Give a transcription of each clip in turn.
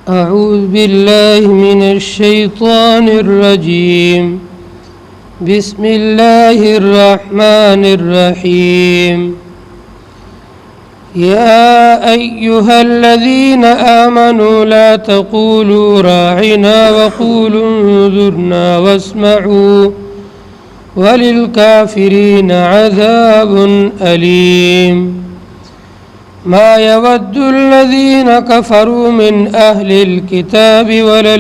أعوذ بالله من الشيطان الرجيم بسم الله الرحمن الرحيم يا أيها الذين آمنوا لا تقولوا راعنا وقولوا انظرنا واسمعوا وللكافرين عذاب أليم ما يود الذين كفروا من أهل الكتاب ولا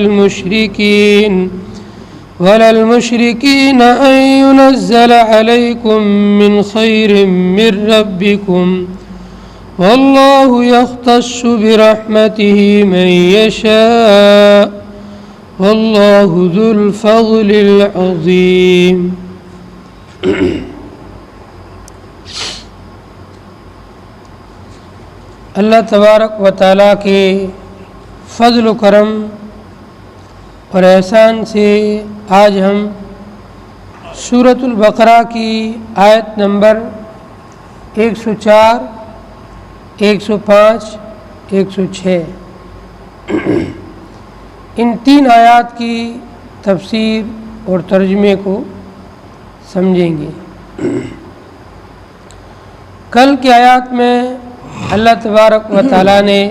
المشركين أن ينزل عليكم من خير من ربكم والله يختص برحمته من يشاء والله ذو الفضل العظيم. اللہ تبارک و تعالیٰ کے فضل و کرم اور احسان سے آج ہم سورۃ البقرہ کی آیت نمبر 104 105 106 ان 3 آیات کی تفسیر اور ترجمے کو سمجھیں گے۔ کل کی آیات میں اللہ تبارک و تعالیٰ نے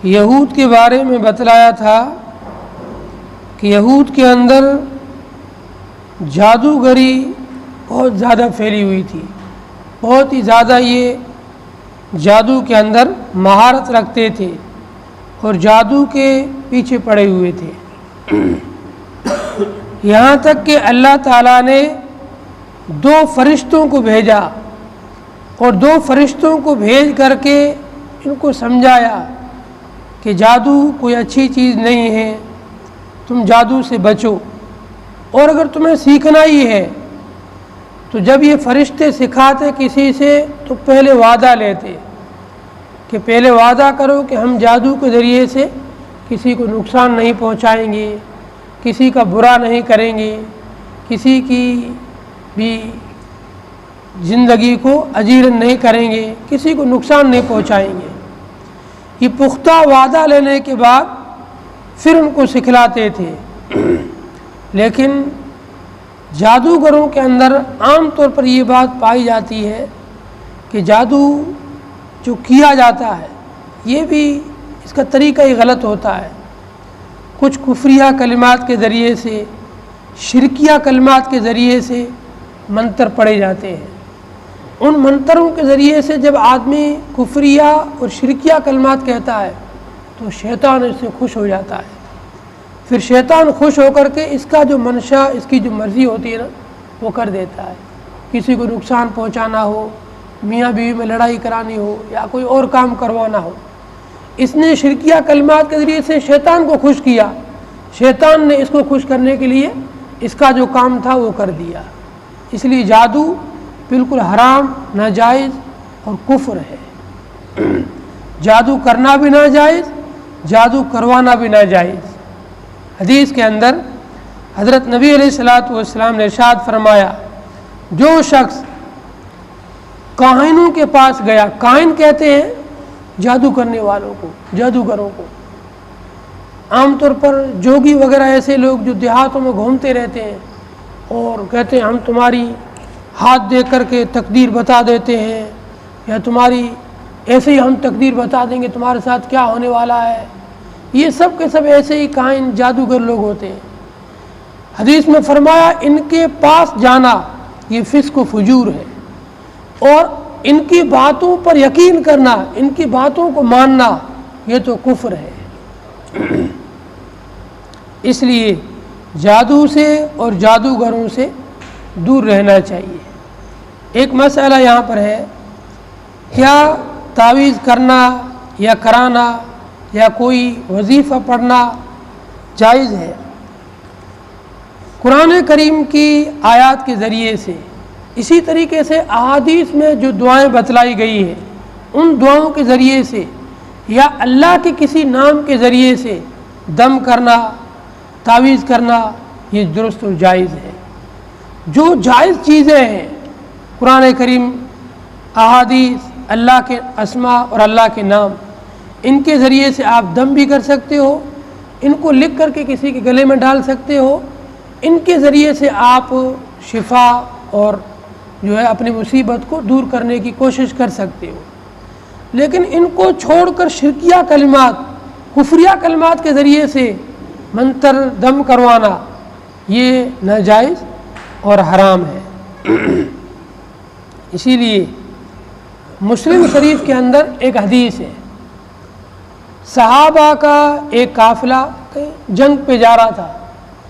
یہود کے بارے میں بتلایا تھا کہ یہود کے اندر جادوگری بہت زیادہ پھیلی ہوئی تھی، بہت ہی زیادہ یہ جادو کے اندر مہارت رکھتے تھے اور جادو کے پیچھے پڑے ہوئے تھے، یہاں تک کہ اللہ تعالیٰ نے 2 فرشتوں کو بھیجا اور 2 فرشتوں کو بھیج کر کے ان کو سمجھایا کہ جادو کوئی اچھی چیز نہیں ہے، تم جادو سے بچو، اور اگر تمہیں سیکھنا ہی ہے تو جب یہ فرشتے سکھاتے کسی سے تو پہلے وعدہ لیتے کہ پہلے وعدہ کرو کہ ہم جادو کے ذریعے سے کسی کو نقصان نہیں پہنچائیں گے، کسی کا برا نہیں کریں گے، کسی کی بھی زندگی کو اجیرن نہیں کریں گے، کسی کو نقصان نہیں پہنچائیں گے۔ یہ پختہ وعدہ لینے کے بعد پھر ان کو سکھلاتے تھے، لیکن جادوگروں کے اندر عام طور پر یہ بات پائی جاتی ہے کہ جادو جو کیا جاتا ہے یہ بھی اس کا طریقہ ہی غلط ہوتا ہے۔ کچھ کفریہ کلمات کے ذریعے سے، شرکیہ کلمات کے ذریعے سے منتر پڑھے جاتے ہیں۔ ان منتروں کے ذریعے سے جب آدمی کفریہ اور شرکیہ کلمات کہتا ہے تو شیطان اس سے خوش ہو جاتا ہے، پھر شیطان خوش ہو کر کے اس کا جو منشا، اس کی جو مرضی ہوتی ہے نا وہ کر دیتا ہے۔ کسی کو نقصان پہنچانا ہو، میاں بیوی میں لڑائی کرانی ہو یا کوئی اور کام کروانا ہو، اس نے شرکیہ کلمات کے ذریعے سے شیطان کو خوش کیا، شیطان نے اس کو خوش کرنے کے لیے اس کا جو کام تھا وہ کر دیا۔ اس لیے جادو بالکل حرام، ناجائز اور کفر ہے۔ جادو کرنا بھی ناجائز، جادو کروانا بھی ناجائز۔ حدیث کے اندر حضرت نبی علیہ الصلوۃ والسلام نے ارشاد فرمایا، جو شخص کاہنوں کے پاس گیا، کاہن کہتے ہیں جادو کرنے والوں کو، جادوگروں کو۔ عام طور پر جوگی وغیرہ ایسے لوگ جو دیہاتوں میں گھومتے رہتے ہیں اور کہتے ہیں ہم تمہاری ہاتھ دے کر کے تقدیر بتا دیتے ہیں، یا تمہاری ایسے ہی ہم تقدیر بتا دیں گے تمہارے ساتھ کیا ہونے والا ہے۔ یہ سب کے سب ایسے ہی کاہن جادوگر لوگ ہوتے ہیں۔ حدیث میں فرمایا ان کے پاس جانا یہ فسق و فجور ہے، اور ان کی باتوں پر یقین کرنا، ان کی باتوں کو ماننا یہ تو کفر ہے۔ اس لیے جادو سے اور جادوگروں سے دور رہنا چاہیے۔ ایک مسئلہ یہاں پر ہے، کیا تعویذ کرنا یا کرانا یا کوئی وظیفہ پڑھنا جائز ہے؟ قرآن کریم کی آیات کے ذریعے سے، اسی طریقے سے احادیث میں جو دعائیں بتلائی گئی ہیں ان دعاؤں کے ذریعے سے یا اللہ کے کسی نام کے ذریعے سے دم کرنا، تعویذ کرنا یہ درست و جائز ہے۔ جو جائز چیزیں ہیں قرآن کریم، احادیث، اللہ کے اسماء اور اللہ کے نام، ان کے ذریعے سے آپ دم بھی کر سکتے ہو، ان کو لکھ کر کے کسی کے گلے میں ڈال سکتے ہو، ان کے ذریعے سے آپ شفا اور جو ہے اپنی مصیبت کو دور کرنے کی کوشش کر سکتے ہو۔ لیکن ان کو چھوڑ کر شرکیہ کلمات، کفریہ کلمات کے ذریعے سے منتر دم کروانا یہ ناجائز اور حرام ہے۔ اسی لیے مسلم شریف کے اندر ایک حدیث ہے، صحابہ کا ایک قافلہ جنگ پہ جا رہا تھا،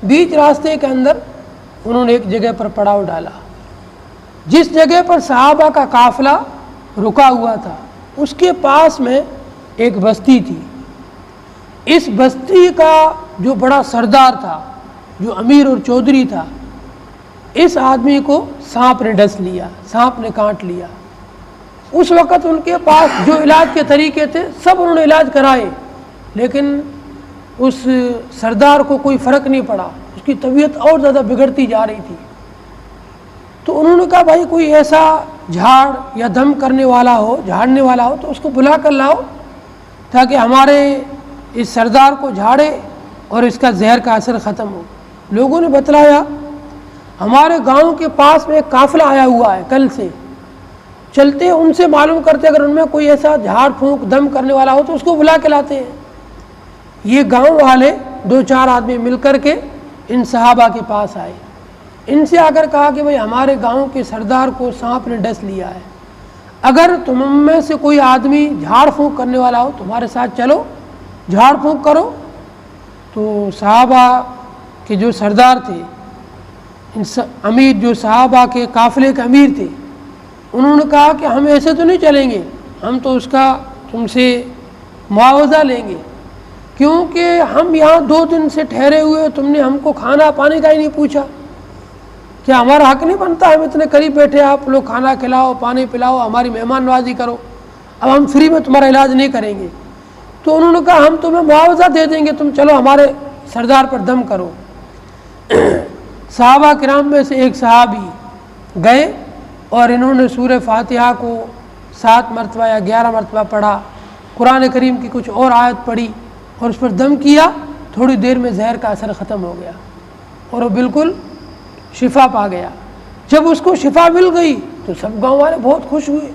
بیچ راستے کے اندر انہوں نے ایک جگہ پر پڑاؤ ڈالا، جس جگہ پر صحابہ کا قافلہ رکا ہوا تھا اس کے پاس میں ایک بستی تھی۔ اس بستی کا جو بڑا سردار تھا، جو امیر اور چودھری تھا، اس آدمی کو سانپ نے ڈس لیا، سانپ نے کاٹ لیا۔ اس وقت ان کے پاس جو علاج کے طریقے تھے سب انہوں نے علاج کرائے، لیکن اس سردار کو کوئی فرق نہیں پڑا، اس کی طبیعت اور زیادہ بگڑتی جا رہی تھی۔ تو انہوں نے کہا بھائی کوئی ایسا جھاڑ یا دم کرنے والا ہو، جھاڑنے والا ہو تو اس کو بلا کر لاؤ تاکہ ہمارے اس سردار کو جھاڑے اور اس کا زہر کا اثر ختم ہو۔ لوگوں نے بتلایا ہمارے گاؤں کے پاس میں ایک قافلہ آیا ہوا ہے، کل سے چلتے ان سے معلوم کرتے اگر ان میں کوئی ایسا جھاڑ پھونک دم کرنے والا ہو تو اس کو بلا کے لاتے ہیں۔ یہ گاؤں والے 2-4 آدمی مل کر کے ان صحابہ کے پاس آئے، ان سے آ کر کہا کہ بھئی ہمارے گاؤں کے سردار کو سانپ نے ڈس لیا ہے، اگر تم میں سے کوئی آدمی جھاڑ پھونک کرنے والا ہو تمہارے ساتھ چلو، جھاڑ پھونک کرو۔ تو صحابہ کے جو سردار تھے، امیر جو صحابہ کے قافلے کے امیر تھے، انہوں نے کہا کہ ہم ایسے تو نہیں چلیں گے، ہم تو اس کا تم سے معاوضہ لیں گے، کیونکہ ہم یہاں 2 دن سے ٹھہرے ہوئے، تم نے ہم کو کھانا پانی کا ہی نہیں پوچھا، کیا ہمارا حق نہیں بنتا؟ ہم اتنے قریب بیٹھے، آپ لوگ کھانا کھلاؤ، پانی پلاؤ، ہماری مہمان نوازی کرو، اب ہم فری میں تمہارا علاج نہیں کریں گے۔ تو انہوں نے کہا ہم تمہیں معاوضہ دے دیں گے، تم چلو ہمارے سردار پر دم کرو۔ صحابہ کرام میں سے ایک صحابی گئے اور انہوں نے سورہ فاتحہ کو 7 مرتبہ یا 11 مرتبہ پڑھا، قرآن کریم کی کچھ اور آیت پڑھی اور اس پر دم کیا، تھوڑی دیر میں زہر کا اثر ختم ہو گیا اور وہ بالکل شفا پا گیا۔ جب اس کو شفا مل گئی تو سب گاؤں والے بہت خوش ہوئے،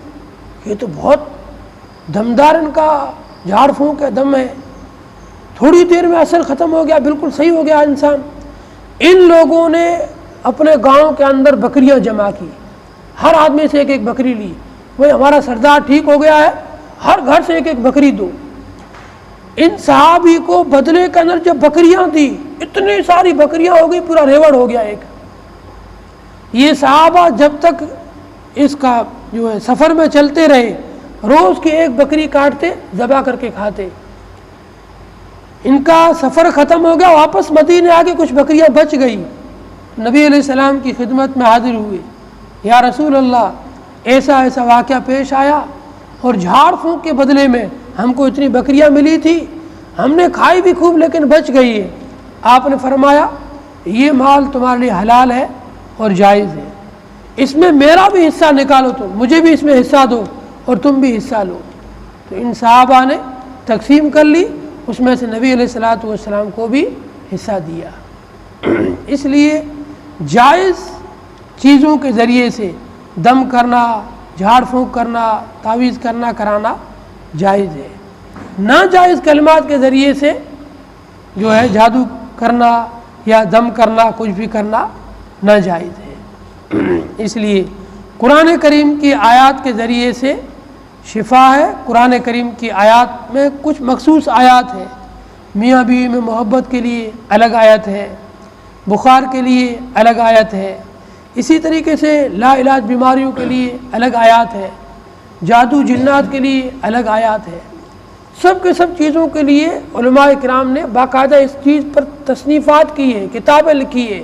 یہ تو بہت دمدار ان کا جھاڑ پھونک ہے، دم ہے، تھوڑی دیر میں اثر ختم ہو گیا، بالکل صحیح ہو گیا انسان۔ ان لوگوں نے اپنے گاؤں کے اندر بکریاں جمع کی، ہر آدمی سے ایک ایک بکری لی، وہ ہمارا سردار ٹھیک ہو گیا ہے، ہر گھر سے ایک ایک بکری دو۔ ان صحابی کو بدلے کے اندر جب بکریاں دی، اتنی ساری بکریاں ہو گئی، پورا ریوڑ ہو گیا ایک۔ یہ صحابہ جب تک اس کا جو ہے سفر میں چلتے رہے، روز کی ایک بکری کاٹتے، ذبح کر کے کھاتے۔ ان کا سفر ختم ہو گیا، واپس مدینے آگے کچھ بکریاں بچ گئی، نبی علیہ السلام کی خدمت میں حاضر ہوئے، یا رسول اللہ ایسا ایسا واقعہ پیش آیا اور جھاڑ پھونک کے بدلے میں ہم کو اتنی بکریاں ملی تھی، ہم نے کھائی بھی خوب لیکن بچ گئی ہے۔ آپ نے فرمایا یہ مال تمہارے لیے حلال ہے اور جائز ہے، اس میں میرا بھی حصہ نکالو، تم مجھے بھی اس میں حصہ دو اور تم بھی حصہ لو۔ تو ان صحابہ نے تقسیم کر لی، اس میں سے نبی علیہ الصلوۃ والسلام کو بھی حصہ دیا۔ اس لیے جائز چیزوں کے ذریعے سے دم کرنا، جھاڑ پھونک کرنا، تعویذ کرنا، کرانا جائز ہے۔ ناجائز کلمات کے ذریعے سے جو ہے جادو کرنا یا دم کرنا، کچھ بھی کرنا ناجائز ہے۔ اس لیے قرآن کریم کی آیات کے ذریعے سے شفا ہے۔ قرآن کریم کی آیات میں کچھ مخصوص آیات ہیں، میاں بیوی میں محبت کے لیے الگ آیت ہے، بخار کے لیے الگ آیت ہے، اسی طریقے سے لا علاج بیماریوں کے لیے الگ آیات ہے، جادو جنات کے لیے الگ آیات ہے۔ سب کے سب چیزوں کے لیے علماء کرام نے باقاعدہ اس چیز پر تصنیفات کی ہے، کتابیں لکھی ہے۔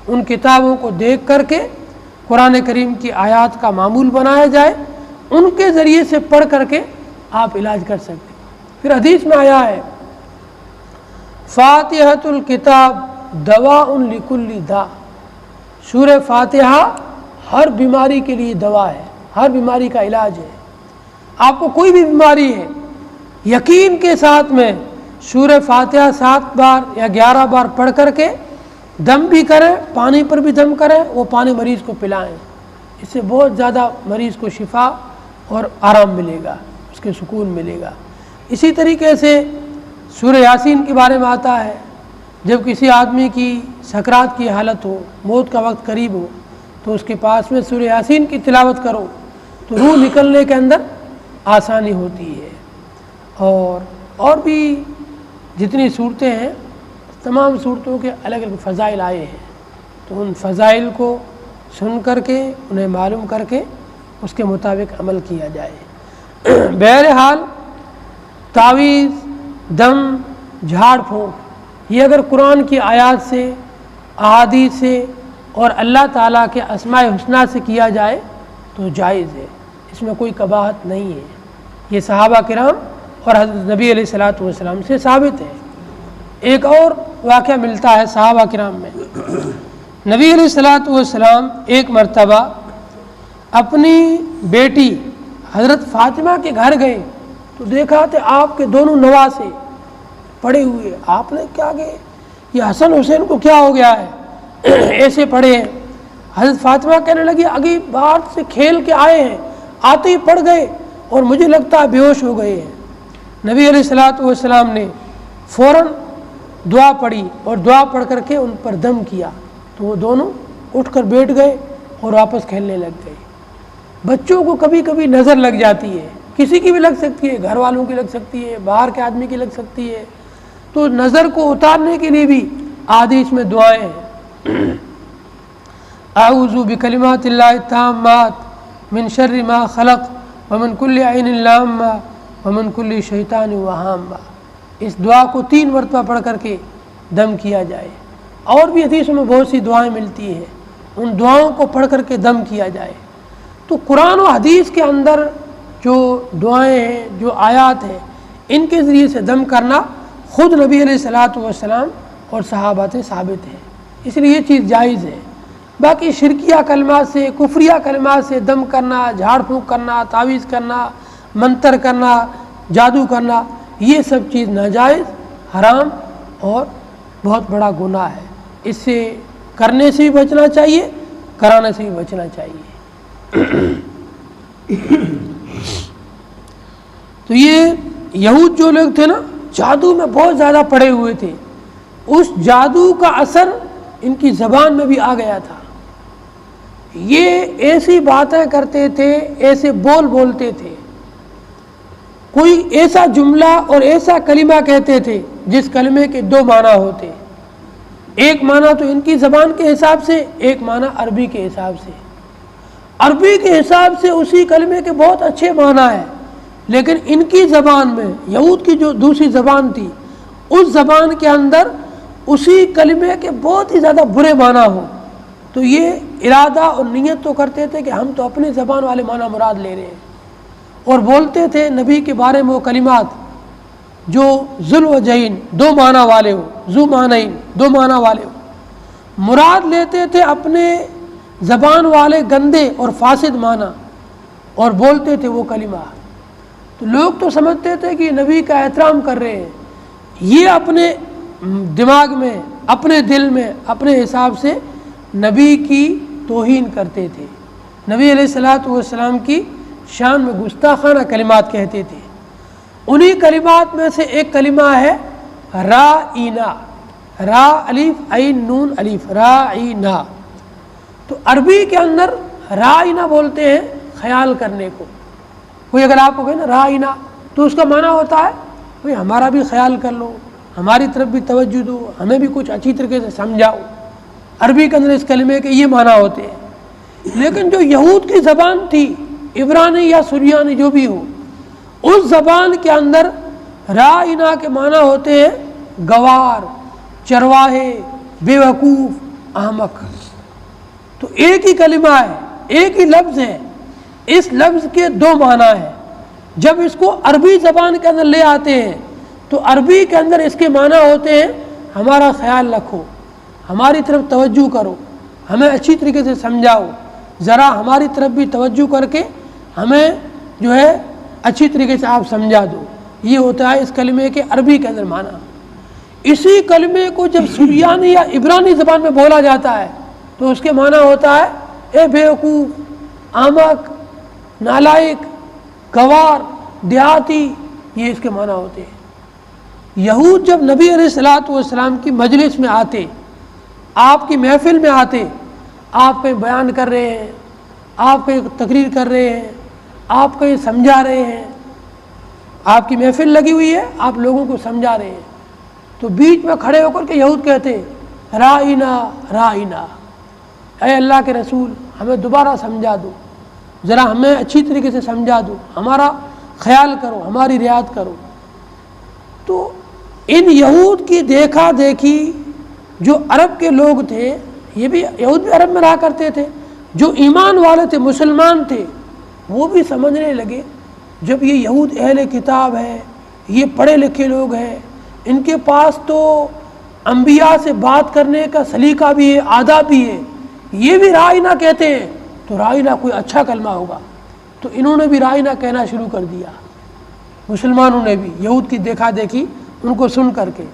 ان کتابوں کو دیکھ کر کے قرآن کریم کی آیات کا معمول بنایا جائے، ان کے ذریعے سے پڑھ کر کے آپ علاج کر سکتے ہیں۔ پھر حدیث میں آیا ہے فاتحۃ الکتاب دواء لکل داء، سورہ فاتحہ ہر بیماری کے لیے دوا ہے، ہر بیماری کا علاج ہے۔ آپ کو کوئی بھی بیماری ہے، یقین کے ساتھ میں سورہ فاتحہ 7 بار یا 11 بار پڑھ کر کے دم بھی کریں، پانی پر بھی دم کریں، وہ پانی مریض کو پلائیں، اس سے بہت زیادہ مریض کو شفا اور آرام ملے گا، اس کے سکون ملے گا۔ اسی طریقے سے سورہ یاسین کے بارے میں آتا ہے، جب کسی آدمی کی سکرات کی حالت ہو، موت کا وقت قریب ہو، تو اس کے پاس میں سورہ یاسین کی تلاوت کرو تو روح نکلنے کے اندر آسانی ہوتی ہے۔ اور بھی جتنی صورتیں ہیں، تمام صورتوں کے الگ الگ فضائل آئے ہیں، تو ان فضائل کو سن کر کے انہیں معلوم کر کے اس کے مطابق عمل کیا جائے۔ بہرحال تعویذ، دم، جھاڑ پھونک، یہ اگر قرآن کی آیات سے، احادیث سے اور اللہ تعالیٰ کے اسماء الحسنیٰ سے کیا جائے تو جائز ہے، اس میں کوئی قباحت نہیں ہے۔ یہ صحابہ کرام اور حضرت نبی علیہ الصلاۃ والسلام سے ثابت ہے۔ ایک اور واقعہ ملتا ہے صحابہ کرام میں، نبی علیہ الصلاۃ والسلام ایک مرتبہ اپنی بیٹی حضرت فاطمہ کے گھر گئے تو دیکھا کہ آپ کے دونوں نواسے پڑے ہوئے۔ آپ نے کیا کہ یہ حسن حسین کو کیا ہو گیا ہے، ایسے پڑے ہیں۔ حضرت فاطمہ کہنے لگی ابھی باہر سے کھیل کے آئے ہیں، آتے ہی پڑ گئے اور مجھے لگتا ہے بے ہوش ہو گئے ہیں۔ نبی علیہ الصلاۃ والسلام نے فوراً دعا پڑھی اور دعا پڑھ کر کے ان پر دم کیا تو وہ دونوں اٹھ کر بیٹھ گئے اور واپس کھیلنے لگ گئے۔ بچوں کو کبھی کبھی نظر لگ جاتی ہے، کسی کی بھی لگ سکتی ہے، گھر والوں کی لگ سکتی ہے، باہر کے آدمی کی لگ سکتی ہے، تو نظر کو اتارنے کے لیے بھی احادیث میں دعائیں ہیں۔ اعوذ بکلمات اللہ التامات من شر ما خلق ومن کل عین لامہ ومن کل شیطان وہامہ، اس دعا کو 3 مرتبہ پڑھ کر کے دم کیا جائے۔ اور بھی حدیثوں میں بہت سی دعائیں ملتی ہیں، ان دعاؤں کو پڑھ کر کے دم کیا جائے۔ تو قرآن و حدیث کے اندر جو دعائیں ہیں، جو آیات ہیں، ان کے ذریعے سے دم کرنا خود نبی علیہ الصلاۃ والسلام اور صحابہ سے ثابت ہے، اس لیے یہ چیز جائز ہے۔ باقی شرکیہ کلمات سے، کفریہ کلمات سے دم کرنا، جھاڑ پھونک کرنا، تعویذ کرنا، منتر کرنا، جادو کرنا، یہ سب چیز ناجائز، حرام اور بہت بڑا گناہ ہے۔ اس سے کرنے سے بھی بچنا چاہیے، کرانے سے بھی بچنا چاہیے۔ تو یہ یہود جو لوگ تھے نا، جادو میں بہت زیادہ پڑے ہوئے تھے، اس جادو کا اثر ان کی زبان میں بھی آ گیا تھا۔ یہ ایسی باتیں کرتے تھے، ایسے بول بولتے تھے، کوئی ایسا جملہ اور ایسا کلمہ کہتے تھے جس کلمے کے 2 معنی ہوتے، ایک معنی تو ان کی زبان کے حساب سے، ایک معنی عربی کے حساب سے۔ عربی کے حساب سے اسی کلمے کے بہت اچھے معنی ہیں، لیکن ان کی زبان میں، یہود کی جو دوسری زبان تھی، اس زبان کے اندر اسی کلمے کے بہت ہی زیادہ برے معنی ہوں، تو یہ ارادہ اور نیت تو کرتے تھے کہ ہم تو اپنی زبان والے معنی مراد لے رہے ہیں، اور بولتے تھے نبی کے بارے میں وہ کلمات جو ذل وجہین 2 معنی والے ہو، ذو معنین 2 معنی والے ہو، مراد لیتے تھے اپنے زبان والے گندے اور فاسد معنی اور بولتے تھے وہ کلمہ۔ تو لوگ تو سمجھتے تھے کہ نبی کا احترام کر رہے ہیں، یہ اپنے دماغ میں، اپنے دل میں، اپنے حساب سے نبی کی توہین کرتے تھے، نبی علیہ الصلاۃ والسلام کی شان میں گستاخانہ کلمات کہتے تھے۔ انہی کلمات میں سے ایک کلمہ ہے رائینا، را الف عین نون الف، رائینا۔ تو عربی کے اندر رائینا بولتے ہیں خیال کرنے کو۔ کوئی اگر آپ کو کہے نا رائینا، تو اس کا معنی ہوتا ہے بھئی ہمارا بھی خیال کر لو، ہماری طرف بھی توجہ دو، ہمیں بھی کچھ اچھی طریقے سے سمجھاؤ۔ عربی کے اندر اس کلمے کے یہ معنی ہوتے ہیں۔ لیکن جو یہود کی زبان تھی، عبرانی یا سریانی جو بھی ہو، اس زبان کے اندر رائینا کے معنی ہوتے ہیں گوار، چرواہے، بے وقوف، احمق۔ تو ایک ہی کلمہ ہے، ایک ہی لفظ ہے، اس لفظ کے 2 معنی ہیں۔ جب اس کو عربی زبان کے اندر لے آتے ہیں تو عربی کے اندر اس کے معنی ہوتے ہیں ہمارا خیال رکھو، ہماری طرف توجہ کرو، ہمیں اچھی طریقے سے سمجھاؤ، ذرا ہماری طرف بھی توجہ کر کے ہمیں جو ہے اچھی طریقے سے آپ سمجھا دو۔ یہ ہوتا ہے اس کلمے کے عربی کے اندر معنی۔ اسی کلمے کو جب سریانی یا عبرانی زبان میں بولا جاتا ہے تو اس کے معنی ہوتا ہے اے بیوقوف، احمق، نالائق، گوار، دیہاتی، یہ اس کے معنی ہوتے ہیں۔ یہود جب نبی علیہ الصلوۃ والسلام کی مجلس میں آتے، آپ کی محفل میں آتے، آپ کہیں بیان کر رہے ہیں، آپ کہیں تقریر کر رہے ہیں، آپ کہیں سمجھا رہے ہیں، آپ کی محفل لگی ہوئی ہے، آپ لوگوں کو سمجھا رہے ہیں، تو بیچ میں کھڑے ہو کر کے یہود کہتے رائنا رائنا، اے اللہ کے رسول ہمیں دوبارہ سمجھا دو، ذرا ہمیں اچھی طریقے سے سمجھا دو، ہمارا خیال کرو، ہماری رعایت کرو۔ تو ان یہود کی دیکھا دیکھی جو عرب کے لوگ تھے، یہ بھی یہود بھی عرب میں رہا کرتے تھے، جو ایمان والے تھے، مسلمان تھے، وہ بھی سمجھنے لگے جب یہ یہود اہل کتاب ہے، یہ پڑھے لکھے لوگ ہیں، ان کے پاس تو انبیاء سے بات کرنے کا سلیقہ بھی ہے، آداب بھی ہے، یہ بھی رائنا کہتے ہیں، تو رائنا کوئی اچھا کلمہ ہوگا۔ تو انہوں نے بھی رائنا کہنا شروع کر دیا، مسلمانوں نے بھی، یہود کی دیکھا دیکھی ان کو سن کر کے۔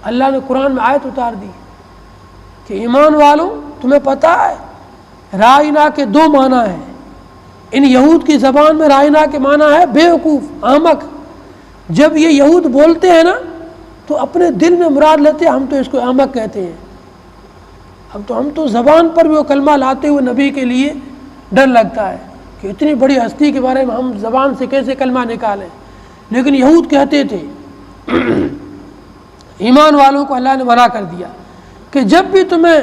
اللہ نے قرآن میں آیت اتار دی کہ ایمان والوں تمہیں پتہ ہے رائنا کے دو معنی ہیں۔ ان یہود کی زبان میں رائنا کے معنی ہے بیوقوف، احمق۔ جب یہ یہود بولتے ہیں نا تو اپنے دل میں مراد لیتے ہیں ہم تو اس کو احمق کہتے ہیں، ہم تو زبان پر بھی وہ کلمہ لاتے ہوئے نبی کے لیے ڈر لگتا ہے کہ اتنی بڑی ہستی کے بارے میں ہم زبان سے کیسے کلمہ نکالیں، لیکن یہود کہتے تھے۔ ایمان والوں کو اللہ نے منع کر دیا کہ جب بھی تمہیں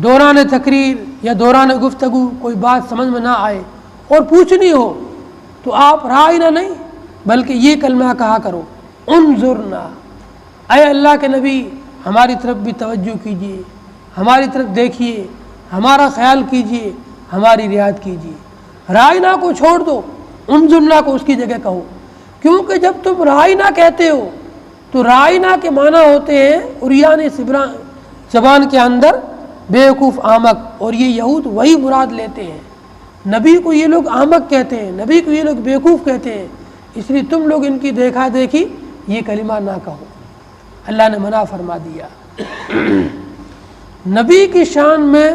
دوران تقریر یا دوران گفتگو کوئی بات سمجھ میں نہ آئے اور پوچھنی ہو تو آپ رائنا نہیں بلکہ یہ کلمہ کہا کرو، انظرنا، اے اللہ کے نبی ہماری طرف بھی توجہ کیجیے، ہماری طرف دیکھیے، ہمارا خیال کیجیے، ہماری رعایت کیجیے۔ رائنا کو چھوڑ دو، انظرنا کو اس کی جگہ کہو، کیونکہ جب تم رائنا کہتے ہو تو رائنا کے معنی ہوتے ہیں اریانی زبان کے اندر بیوقوف، احمق، اور یہ یہود وہی مراد لیتے ہیں۔ نبی کو یہ لوگ احمق کہتے ہیں، نبی کو یہ لوگ بیوقوف کہتے ہیں، اس لیے تم لوگ ان کی دیکھا دیکھی یہ کلمہ نہ کہو، اللہ نے منع فرما دیا۔ نبی کی شان میں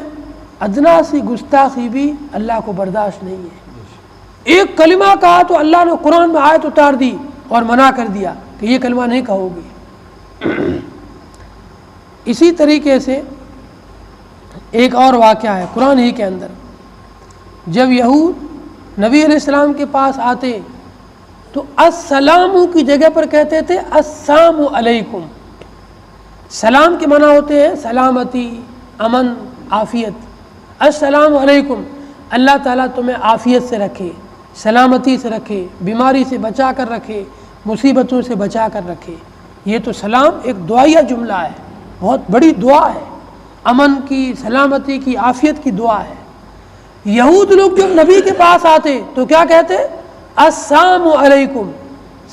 ادنا سی گستاخی بھی اللہ کو برداشت نہیں ہے۔ ایک کلمہ کہا تو اللہ نے قرآن میں آیت اتار دی اور منع کر دیا کہ یہ کلمہ نہیں کہو گے۔ اسی طریقے سے ایک اور واقعہ ہے قرآن ہی کے اندر، جب یہود نبی علیہ السلام کے پاس آتے تو السلام کی جگہ پر کہتے تھے السلام علیکم۔ سلام کے معنی ہوتے ہیں سلامتی، امن، عافیت۔ السلام علیکم، اللہ تعالیٰ تمہیں عافیت سے رکھے، سلامتی سے رکھے، بیماری سے بچا کر رکھے، مصیبتوں سے بچا کر رکھے۔ یہ تو سلام ایک دعائیہ جملہ ہے، بہت بڑی دعا ہے، امن کی، سلامتی کی، عافیت کی دعا ہے۔ یہود لوگ جب نبی کے پاس آتے تو کیا کہتے؟ السلام علیکم۔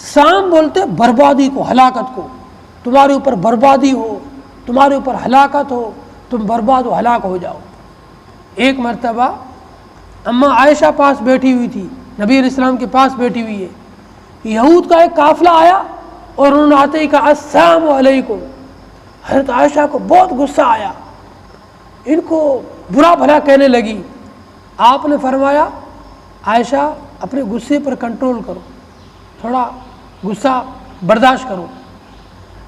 سام بولتے بربادی کو، ہلاکت کو، تمہارے اوپر بربادی ہو، تمہارے اوپر ہلاکت ہو، تم برباد و ہلاک ہو جاؤ۔ ایک مرتبہ اماں عائشہ پاس بیٹھی ہوئی تھی، نبی علیہ السلام کے پاس بیٹھی ہوئی ہے، یہود کا ایک قافلہ آیا اور انہوں نے آتے ہی کہا السلام علیکم۔ حضرت عائشہ کو بہت غصہ آیا، ان کو برا بھلا کہنے لگی۔ آپ نے فرمایا عائشہ اپنے غصے پر کنٹرول کرو، تھوڑا غصہ برداشت کرو۔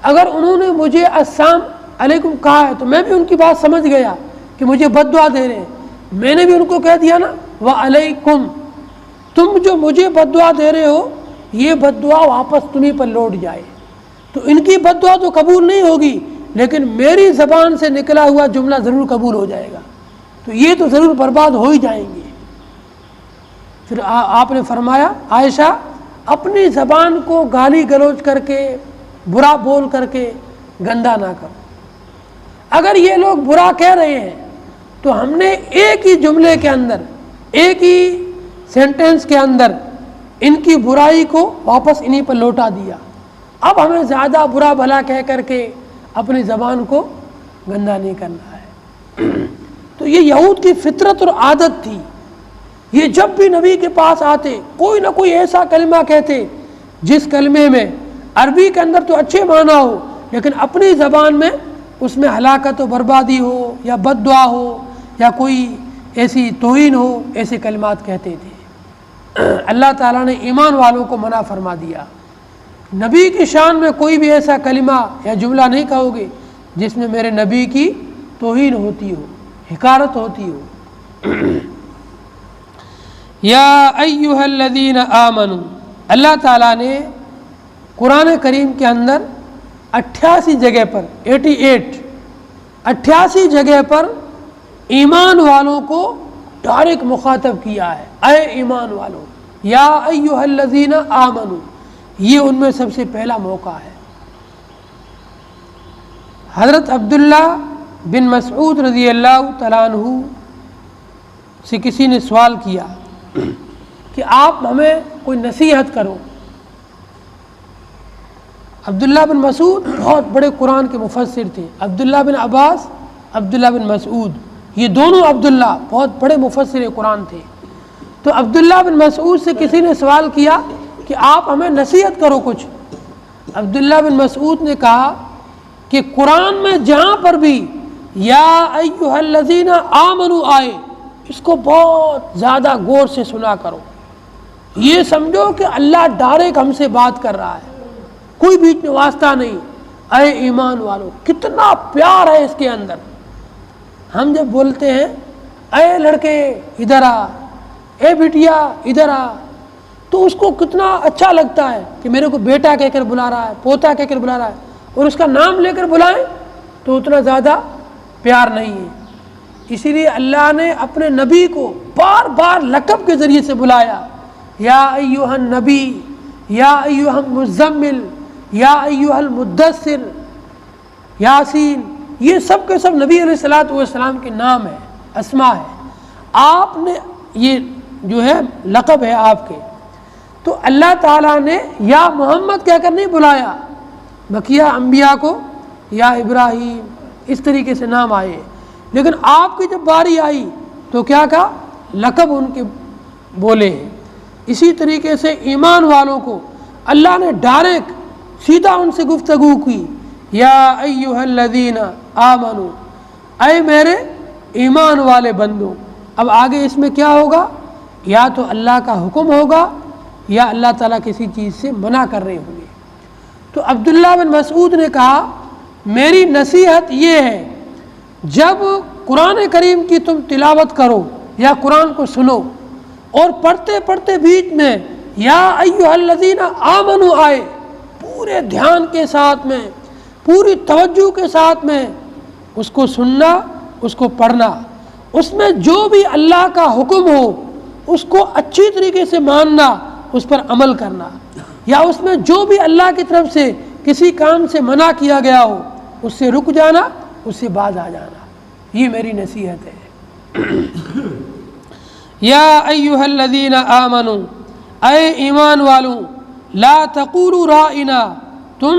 اگر انہوں نے مجھے السلام علیکم کہا ہے تو میں بھی ان کی بات سمجھ گیا کہ مجھے بد دعا دے رہے ہیں، میں نے بھی ان کو کہہ دیا نا وعلیکم، تم جو مجھے بد دعا دے رہے ہو یہ بد دعا واپس تمہیں پر لوٹ جائے۔ تو ان کی بد دعا تو قبول نہیں ہوگی لیکن میری زبان سے نکلا ہوا جملہ ضرور قبول ہو جائے گا، تو یہ تو ضرور برباد ہو ہی جائیں گے۔ پھر آپ نے فرمایا عائشہ اپنی زبان کو گالی گلوچ کر کے، برا بول کر کے گندا نہ کرو۔ اگر یہ لوگ برا کہہ رہے ہیں تو ہم نے ایک ہی جملے کے اندر، ایک ہی سینٹنس کے اندر ان کی برائی کو واپس انہی پر لوٹا دیا، اب ہمیں زیادہ برا بھلا کہہ کر کے اپنی زبان کو گندا نہیں کرنا ہے۔ تو یہ یہود کی فطرت اور عادت تھی، یہ جب بھی نبی کے پاس آتے کوئی نہ کوئی ایسا کلمہ کہتے جس کلمے میں عربی کے اندر تو اچھے معنی ہو لیکن اپنی زبان میں اس میں ہلاکت و بربادی ہو یا بد دعا ہو یا کوئی ایسی توہین ہو، ایسے کلمات کہتے تھے۔ اللہ تعالیٰ نے ایمان والوں کو منع فرما دیا، نبی کی شان میں کوئی بھی ایسا کلمہ یا جملہ نہیں کہو گے جس میں میرے نبی کی توہین ہوتی ہو، حقارت ہوتی ہو۔ یا ایھا الذین آمنوا، اللہ تعالیٰ نے قرآن کریم کے اندر 88 جگہ پر 88 جگہ پر ایمان والوں کو ڈائریکٹ مخاطب کیا ہے، اے ایمان والوں، یا ایھا الذین آمنوا، یہ ان میں سب سے پہلا موقع ہے۔ حضرت عبداللہ بن مسعود رضی اللہ تعالیٰ عنہ سے کسی نے سوال کیا کہ آپ ہمیں کوئی نصیحت کرو۔ عبداللہ بن مسعود بہت بڑے قرآن کے مفسر تھے، عبداللہ بن عباس، عبداللہ بن مسعود، یہ دونوں عبداللہ بہت بڑے مفسر قرآن تھے۔ تو عبداللہ بن مسعود سے کسی نے سوال کیا کہ آپ ہمیں نصیحت کرو کچھ۔ عبداللہ بن مسعود نے کہا کہ قرآن میں جہاں پر بھی یا ایھا الذین آمنوا آئے، اس کو بہت زیادہ غور سے سنا کرو، یہ سمجھو کہ اللہ ڈائریکٹ ہم سے بات کر رہا ہے، کوئی بیچ میں واسطہ نہیں۔ اے ایمان والو، کتنا پیار ہے اس کے اندر۔ ہم جب بولتے ہیں اے لڑکے ادھر آ، اے بٹیا ادھر آ، تو اس کو کتنا اچھا لگتا ہے کہ میرے کو بیٹا کہہ کر بلا رہا ہے، پوتا کہہ کر بلا رہا ہے، اور اس کا نام لے کر بلائیں تو اتنا زیادہ پیار نہیں ہے۔ اسی لیے اللہ نے اپنے نبی کو بار بار لقب کے ذریعے سے بلایا، یا ایھا النبی، یا ایھا المزمل، یا ایھا المدثر، یاسین، یہ سب کے سب نبی علیہ الصلوۃ والسلام کے نام ہیں، اسماء ہے۔ آپ نے یہ جو ہے لقب ہے آپ کے، تو اللہ تعالیٰ نے یا محمد کہہ کر نہیں بلایا، بقیہ انبیاء کو یا ابراہیم اس طریقے سے نام آئے، لیکن آپ کی جب باری آئی تو کیا کہا؟ لقب ان کے بولے ہیں۔ اسی طریقے سے ایمان والوں کو اللہ نے ڈائریکٹ سیدھا ان سے گفتگو کی، یا ایھا الذین آمنوا، اے میرے ایمان والے بندوں۔ اب آگے اس میں کیا ہوگا؟ یا تو اللہ کا حکم ہوگا یا اللہ تعالیٰ کسی چیز سے منع کر رہے ہوں گے۔ تو عبداللہ بن مسعود نے کہا میری نصیحت یہ ہے، جب قرآن کریم کی تم تلاوت کرو یا قرآن کو سنو اور پڑھتے پڑھتے بیچ میں یا ایھا الذین آمنوا آئے، پورے دھیان کے ساتھ میں، پوری توجہ کے ساتھ میں اس کو سننا، اس کو پڑھنا، اس میں جو بھی اللہ کا حکم ہو اس کو اچھی طریقے سے ماننا، اس پر عمل کرنا، یا اس میں جو بھی اللہ کی طرف سے کسی کام سے منع کیا گیا ہو اس سے رک جانا، اس سے باز آ جانا۔ یہ میری نصیحت ہے۔ یا ایھا الذین آمنوا، اے ایمان والوں، لا تقولوا رائنا، تم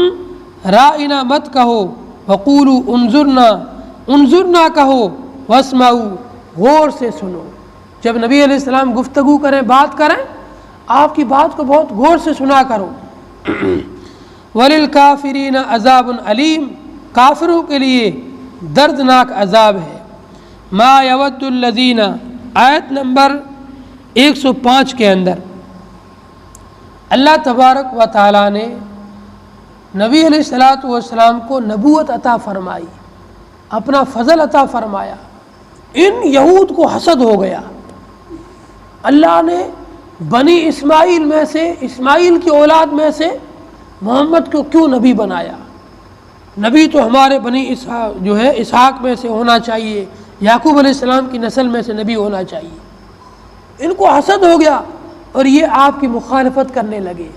رائنا مت کہو، وقولوا انظرنا، انظرنا کہو، واسمعوا، غور سے سنو۔ جب نبی علیہ السلام گفتگو کریں، بات کریں، آپ کی بات کو بہت غور سے سنا کرو۔ وَلِلْكَافِرِينَ عَذَابٌ عَلِيمٌ، کافروں کے لیے دردناک عذاب ہے۔ ما یود الذین، آیت نمبر 105 کے اندر اللہ تبارک و تعالیٰ نے نبی علیہ الصلوۃ والسلام کو نبوت عطا فرمائی، اپنا فضل عطا فرمایا۔ ان یہود کو حسد ہو گیا، اللہ نے بنی اسماعیل میں سے، اسماعیل کی اولاد میں سے محمد کو کیوں نبی بنایا؟ نبی تو ہمارے بنی اسحاق جو ہے اسحاق میں سے ہونا چاہیے، یعقوب علیہ السلام کی نسل میں سے نبی ہونا چاہیے۔ ان کو حسد ہو گیا اور یہ آپ کی مخالفت کرنے لگے۔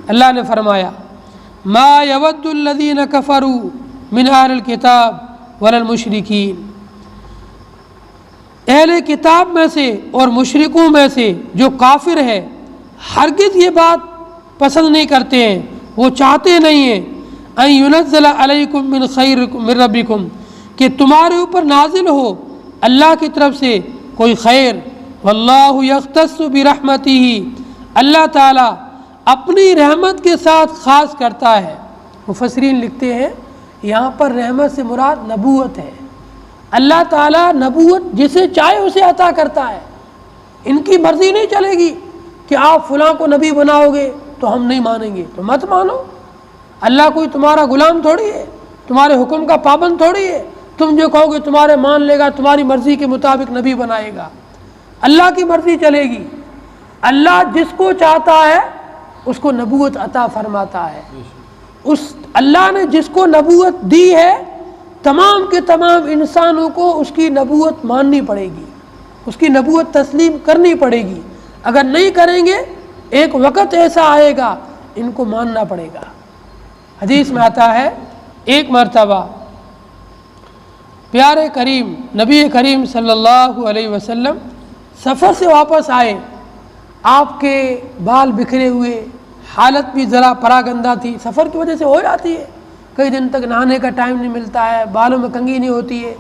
اللہ نے فرمایا ما یود الذین کفروا من اہل الکتاب ولا المشرکین، اہل کتاب میں سے اور مشرکوں میں سے جو کافر ہے ہرگز یہ بات پسند نہیں کرتے ہیں، وہ چاہتے نہیں ہیں ان ینزل علیکم من خیر من ربکم، کہ تمہارے اوپر نازل ہو اللہ کی طرف سے کوئی خیر۔ واللہ یختص برحمتہ، اللہ تعالیٰ اپنی رحمت کے ساتھ خاص کرتا ہے۔ مفسرین لکھتے ہیں یہاں پر رحمت سے مراد نبوت ہے۔ اللہ تعالیٰ نبوت جسے چاہے اسے عطا کرتا ہے۔ ان کی مرضی نہیں چلے گی کہ آپ فلاں کو نبی بناؤ گے تو ہم نہیں مانیں گے، تو مت مانو۔ اللہ کوئی تمہارا غلام تھوڑی ہے، تمہارے حکم کا پابند تھوڑی ہے، تم جو کہو گے تمہارے مان لے گا، تمہاری مرضی کے مطابق نبی بنائے گا۔ اللہ کی مرضی چلے گی۔ اللہ جس کو چاہتا ہے اس کو نبوت عطا فرماتا ہے۔ اس اللہ نے جس کو نبوت دی ہے تمام کے تمام انسانوں کو اس کی نبوت ماننی پڑے گی، اس کی نبوت تسلیم کرنی پڑے گی۔ اگر نہیں کریں گے ایک وقت ایسا آئے گا ان کو ماننا پڑے گا۔ حدیث میں آتا ہے ایک مرتبہ پیارے کریم نبی کریم صلی اللہ علیہ وسلم سفر سے واپس آئے، آپ کے بال بکھرے ہوئے، حالت بھی ذرا پراگندہ تھی، سفر کی وجہ سے ہو جاتی ہے، کئی دن تک نہانے کا ٹائم نہیں ملتا ہے، بالوں میں کنگھی نہیں ہوتی ہے،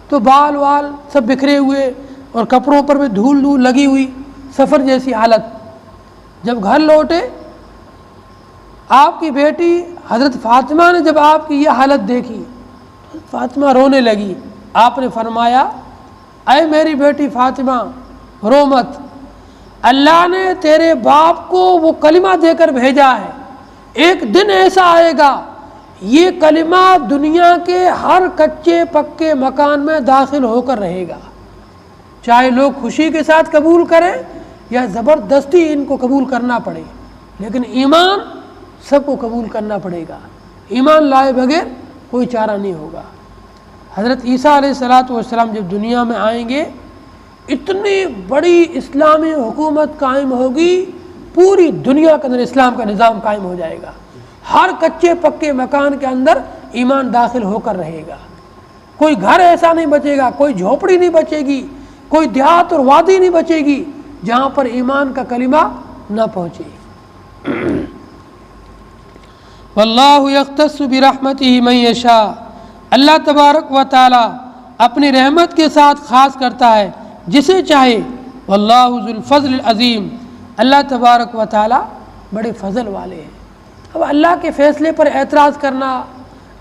تو بال وال سب بکھرے ہوئے اور کپڑوں پر بھی دھول لگی ہوئی، سفر جیسی حالت۔ جب گھر لوٹے آپ کی بیٹی حضرت فاطمہ نے جب آپ کی یہ حالت دیکھی، فاطمہ رونے لگی۔ آپ نے فرمایا اے میری بیٹی فاطمہ رو مت، اللہ نے تیرے باپ کو وہ کلمہ دے کر بھیجا ہے، ایک دن ایسا آئے گا یہ کلمہ دنیا کے ہر کچے پکے مکان میں داخل ہو کر رہے گا، چاہے لوگ خوشی کے ساتھ قبول کریں یا زبردستی ان کو قبول کرنا پڑے، لیکن ایمان سب کو قبول کرنا پڑے گا، ایمان لائے بغیر کوئی چارہ نہیں ہوگا۔ حضرت عیسیٰ علیہ السلام جب دنیا میں آئیں گے اتنی بڑی اسلامی حکومت قائم ہوگی، پوری دنیا کے اندر اسلام کا نظام قائم ہو جائے گا، ہر کچے پکے مکان کے اندر ایمان داخل ہو کر رہے گا، کوئی گھر ایسا نہیں بچے گا، کوئی جھوپڑی نہیں بچے گی، کوئی دیہات اور وادی نہیں بچے گی جہاں پر ایمان کا کلمہ نہ پہنچے۔ واللہ یختص برحمتہ من یشاء، اللہ تبارک و تعالی اپنی رحمت کے ساتھ خاص کرتا ہے جسے چاہے۔ واللہ ذو الفضل العظیم، اللہ تبارک و تعالی بڑے فضل والے ہیں۔ اب اللہ کے فیصلے پر اعتراض کرنا،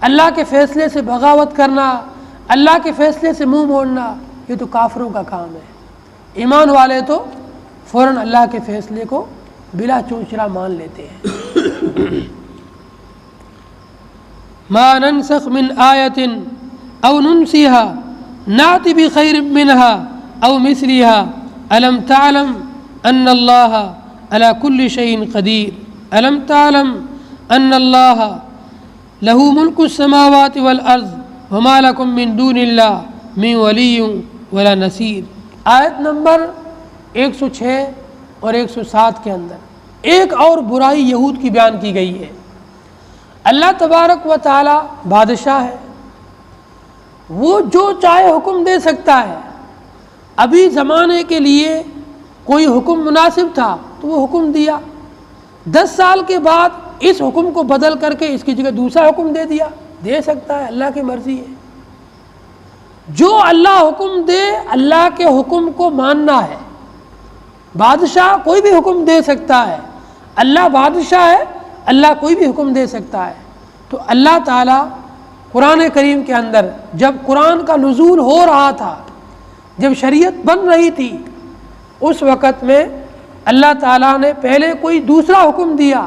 اللہ کے فیصلے سے بغاوت کرنا، اللہ کے فیصلے سے منہ موڑنا، یہ تو کافروں کا کام ہے۔ ایمان والے تو فوراً اللہ کے فیصلے کو بلا چونچرا مان لیتے ہیں۔ ما ننسخ من آیت او ننسیہا نات بخیر منہا او مثلیہا الم تعلم ان اللہ علی کل شیء قدیر الم تعلم ان اللہ لہ ملک السماوات والارض وما لکم من دون اللہ من ولی ولا نصیر۔ آیت نمبر 106 اور 107 کے اندر ایک اور برائی یہود کی بیان کی گئی ہے۔ اللہ تبارک و تعالی بادشاہ ہے، وہ جو چاہے حکم دے سکتا ہے۔ ابھی زمانے کے لیے کوئی حکم مناسب تھا تو وہ حکم دیا، 10 سال کے بعد اس حکم کو بدل کر کے اس کی جگہ دوسرا حکم دے دیا، دے سکتا ہے، اللہ کی مرضی ہے۔ جو اللہ حکم دے اللہ کے حکم کو ماننا ہے۔ بادشاہ کوئی بھی حکم دے سکتا ہے، اللہ بادشاہ ہے، اللہ کوئی بھی حکم دے سکتا ہے۔ تو اللہ تعالیٰ قرآن کریم کے اندر جب قرآن کا نزول ہو رہا تھا، جب شریعت بن رہی تھی، اس وقت میں اللہ تعالیٰ نے پہلے کوئی دوسرا حکم دیا،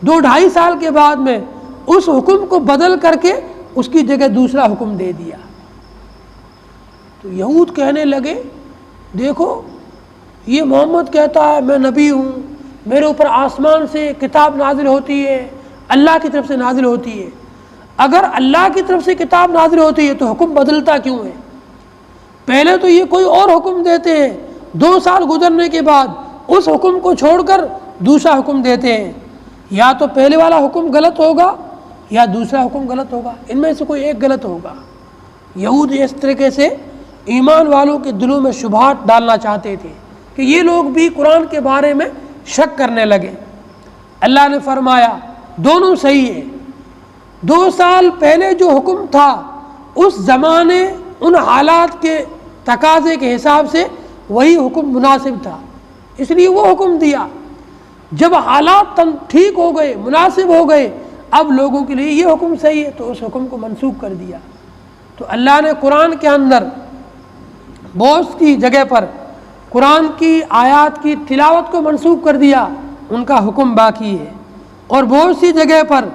2-2.5 سال کے بعد میں اس حکم کو بدل کر کے اس کی جگہ دوسرا حکم دے دیا۔ تو یہود کہنے لگے دیکھو یہ محمد کہتا ہے میں نبی ہوں، میرے اوپر آسمان سے کتاب نازل ہوتی ہے، اللہ کی طرف سے نازل ہوتی ہے، اگر اللہ کی طرف سے کتاب نازل ہوتی ہے تو حکم بدلتا کیوں ہے؟ پہلے تو یہ کوئی اور حکم دیتے ہیں، 2 سال گزرنے کے بعد اس حکم کو چھوڑ کر دوسرا حکم دیتے ہیں، یا تو پہلے والا حکم غلط ہوگا یا دوسرا حکم غلط ہوگا، ان میں سے کوئی ایک غلط ہوگا۔ یہود اس طریقے سے ایمان والوں کے دلوں میں شبہات ڈالنا چاہتے تھے کہ یہ لوگ بھی قرآن کے بارے میں شک کرنے لگے۔ اللہ نے فرمایا دونوں صحیح ہے، 2 سال پہلے جو حکم تھا اس زمانے ان حالات کے تقاضے کے حساب سے وہی حکم مناسب تھا، اس لیے وہ حکم دیا۔ جب حالات ٹھیک ہو گئے، مناسب ہو گئے، اب لوگوں کے لیے یہ حکم صحیح ہے تو اس حکم کو منسوخ کر دیا۔ تو اللہ نے قرآن کے اندر بہت سی جگہ پر قرآن کی آیات کی تلاوت کو منسوخ کر دیا، ان کا حکم باقی ہے، اور بہت سی جگہ پر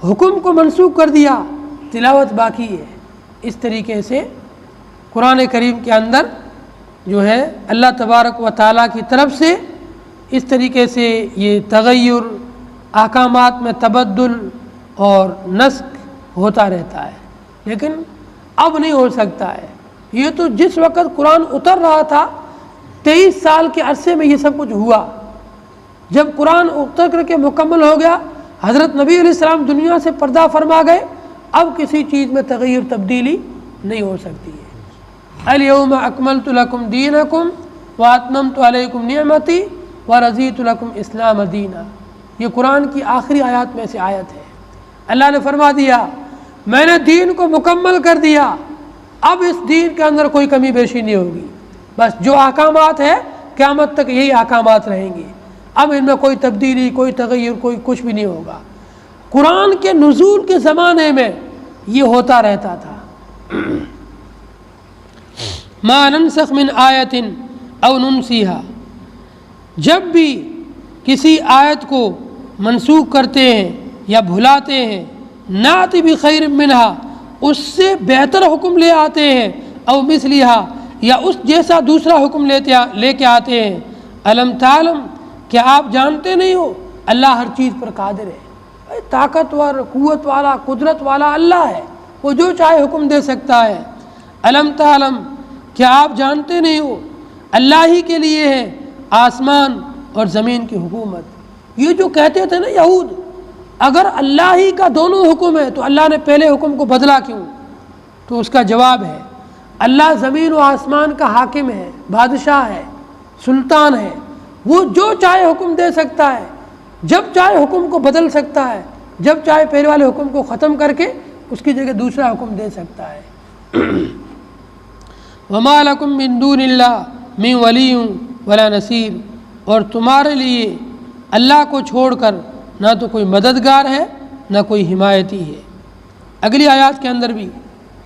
حکم کو منسوخ کر دیا، تلاوت باقی ہے۔ اس طریقے سے قرآن کریم کے اندر جو ہے اللہ تبارک و تعالیٰ کی طرف سے اس طریقے سے یہ تغیر، احکامات میں تبدل اور نسخ ہوتا رہتا ہے، لیکن اب نہیں ہو سکتا ہے۔ یہ تو جس وقت قرآن اتر رہا تھا 23 سال کے عرصے میں یہ سب کچھ ہوا۔ جب قرآن اتر کر کے مکمل ہو گیا، حضرت نبی علیہ السلام دنیا سے پردہ فرما گئے، اب کسی چیز میں تغیر تبدیلی نہیں ہو سکتی ہے۔ الیوم اکملت لکم دینکم واتممت علیکم نعمتی ورضیت لکم اسلام دینا، یہ قرآن کی آخری آیات میں سے آیت ہے۔ اللہ نے فرما دیا میں نے دین کو مکمل کر دیا، اب اس دین کے اندر کوئی کمی بیشی نہیں ہوگی، بس جو احکامات ہیں قیامت تک یہی احکامات رہیں گے، اب ان میں کوئی تبدیلی، کوئی تغیر، کوئی کچھ بھی نہیں ہوگا۔ قرآن کے نزول کے زمانے میں یہ ہوتا رہتا تھا۔ ما ننسخ من آیت او ننسیہا، جب بھی کسی آیت کو منسوخ کرتے ہیں یا بھلاتے ہیں، ناتی بخیر منہا، اس سے بہتر حکم لے آتے ہیں، او مثلہا، یا اس جیسا دوسرا حکم لے کے آتے ہیں۔ الم تعلم، کیا آپ جانتے نہیں ہو اللہ ہر چیز پر قادر ہے، طاقتور، قوت والا، قدرت والا اللہ ہے، وہ جو چاہے حکم دے سکتا ہے۔ الم تعلم، کیا آپ جانتے نہیں ہو اللہ ہی کے لیے ہے آسمان اور زمین کی حکومت۔ یہ جو کہتے تھے نا یہود، اگر اللہ ہی کا دونوں حکم ہے تو اللہ نے پہلے حکم کو بدلا کیوں؟ تو اس کا جواب ہے اللہ زمین و آسمان کا حاکم ہے، بادشاہ ہے، سلطان ہے، وہ جو چاہے حکم دے سکتا ہے، جب چاہے حکم کو بدل سکتا ہے، جب چاہے پہلے والے حکم کو ختم کر کے اس کی جگہ دوسرا حکم دے سکتا ہے۔ وما لکم من دون اللہ من ولی ولا نصیر، اور تمہارے لیے اللہ کو چھوڑ کر نہ تو کوئی مددگار ہے نہ کوئی حمایتی ہے۔ اگلی آیات کے اندر بھی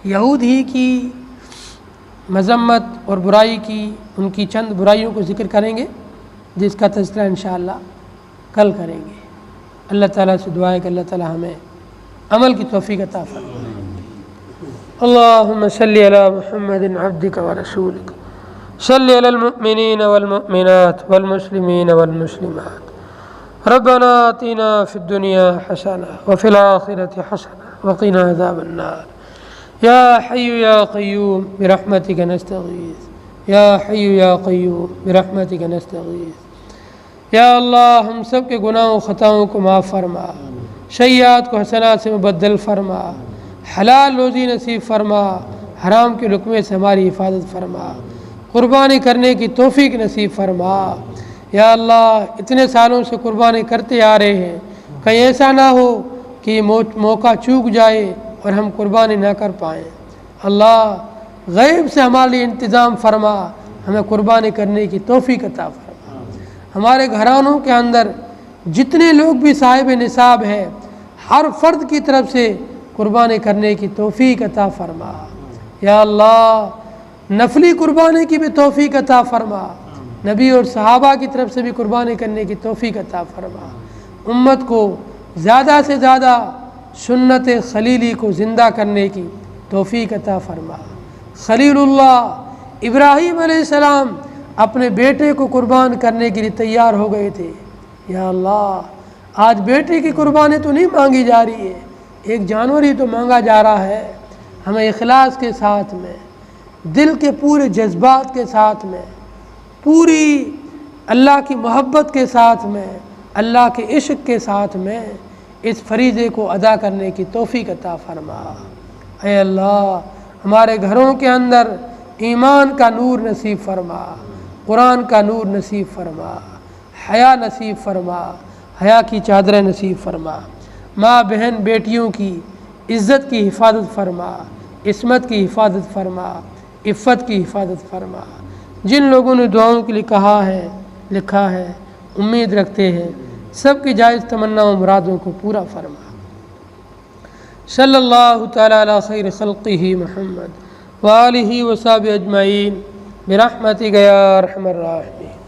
یہود ہی کی مذمت اور برائی کی، ان کی چند برائیوں کو ذکر کریں گے، جس کا تذکرہ انشاءاللہ کل کریں گے۔ اللہ تعالیٰ سے دعا ہے کہ اللہ تعالیٰ ہمیں عمل کی توفیق عطا فرمائے۔ اللہم صلی علی محمد عبدک ورسولک، صلی علی المؤمنین والمؤمنات والمسلمین والمسلمات، ربنا آتنا فی الدنیا حسنہ وفی الآخرۃ حسنہ وقنا عذاب النار۔ یا حی یا قیوم برحمتک نستغیث، یا حی یا قیوم برحمتک نستغیث۔ یا اللہ ہم سب کے گناہوں خطاؤں کو معاف فرما، سیئات کو حسنات سے مبدل فرما، حلال روزی نصیب فرما، حرام کے لقمے سے ہماری حفاظت فرما، قربانی کرنے کی توفیق نصیب فرما۔ یا اللہ اتنے سالوں سے قربانی کرتے آ رہے ہیں، کہیں ایسا نہ ہو کہ یہ موقع چوک جائے اور ہم قربانی نہ کر پائیں۔ اللہ غیب سے ہمارے لیے انتظام فرما، ہمیں قربانی کرنے کی توفیق عطا فرما۔ ہمارے گھرانوں کے اندر جتنے لوگ بھی صاحب نصاب ہے، ہر فرد کی طرف سے قربانی کرنے کی توفیق عطا فرما۔ یا اللہ نفلی قربانی کی بھی توفیق عطا فرما، نبی اور صحابہ کی طرف سے بھی قربانی کرنے کی توفیق عطا فرما۔ امت کو زیادہ سے زیادہ سنت خلیلی کو زندہ کرنے کی توفیق عطا فرما۔ خلیل اللہ ابراہیم علیہ السلام اپنے بیٹے کو قربان کرنے کے لیے تیار ہو گئے تھے۔ یا اللہ آج بیٹے کی قربانی تو نہیں مانگی جا رہی ہے، ایک جانور ہی تو مانگا جا رہا ہے۔ ہمیں اخلاص کے ساتھ میں، دل کے پورے جذبات کے ساتھ میں، پوری اللہ کی محبت کے ساتھ میں، اللہ کے عشق کے ساتھ میں اس فریضے کو ادا کرنے کی توفیق عطا فرما۔ اے اللہ ہمارے گھروں کے اندر ایمان کا نور نصیب فرما، قرآن کا نور نصیب فرما، حیا نصیب فرما، حیا کی چادریں نصیب فرما۔ ماں بہن بیٹیوں کی عزت کی حفاظت فرما، عصمت کی حفاظت فرما، عفت کی حفاظت فرما۔ جن لوگوں نے دعاؤں کے لیے کہا ہے، لکھا ہے، امید رکھتے ہیں، سب کی جائز تمنا و مرادوں کو پورا فرما۔ صلی اللہ تعالیٰ علی خیر خلقہ محمد وآلہ وصحبہ اجمعین برحمتک یا ارحم الراحمین۔